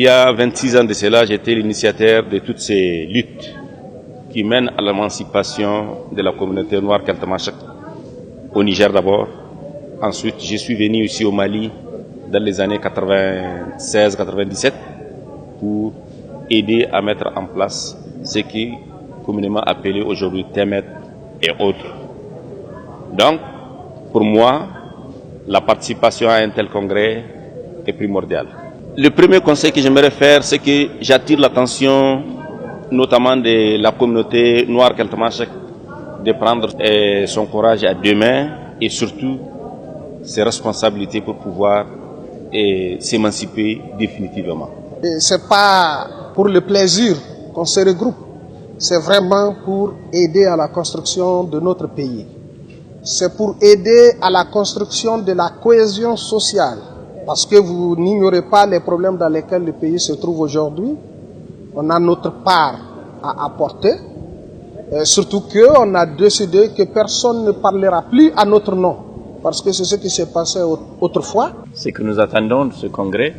Il y a 26 ans de cela, j'étais l'initiateur de toutes ces luttes qui mènent à l'émancipation de la communauté noire keltamachek au Niger d'abord. Ensuite, je suis venu ici au Mali dans les années 96-97 pour aider à mettre en place ce qui est communément appelé aujourd'hui Temet et autres. Donc, pour moi, la participation à un tel congrès est primordiale. Le premier conseil que j'aimerais faire, c'est que j'attire l'attention notamment de la communauté noire keltamachek de prendre son courage à deux mains et surtout ses responsabilités pour pouvoir s'émanciper définitivement. C'est pas pour le plaisir qu'on se regroupe, c'est vraiment pour aider à la construction de notre pays. C'est pour aider à la construction de la cohésion sociale. Parce que vous n'ignorez pas les problèmes dans lesquels le pays se trouve aujourd'hui. On a notre part à apporter. Surtout qu'on a décidé que personne ne parlera plus à notre nom. Parce que c'est ce qui s'est passé autrefois. Ce que nous attendons de ce congrès,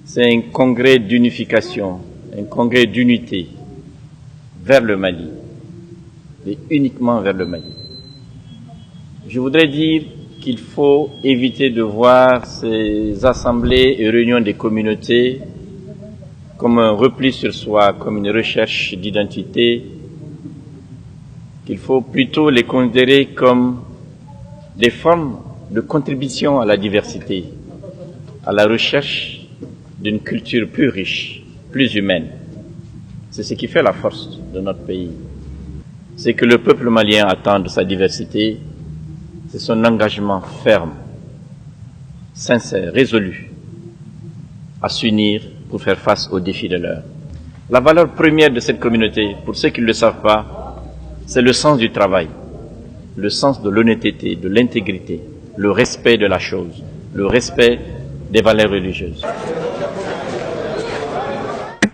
c'est un congrès d'unification, un congrès d'unité vers le Mali, et uniquement vers le Mali. Je voudrais dire qu'il faut éviter de voir ces assemblées et réunions des communautés comme un repli sur soi, comme une recherche d'identité, qu'il faut plutôt les considérer comme des formes de contribution à la diversité, à la recherche d'une culture plus riche, plus humaine. C'est ce qui fait la force de notre pays. C'est que le peuple malien attend de sa diversité, c'est son engagement ferme, sincère, résolu, à s'unir pour faire face aux défis de l'heure. La valeur première de cette communauté, pour ceux qui ne le savent pas, c'est le sens du travail, le sens de l'honnêteté, de l'intégrité, le respect de la chose, le respect des valeurs religieuses.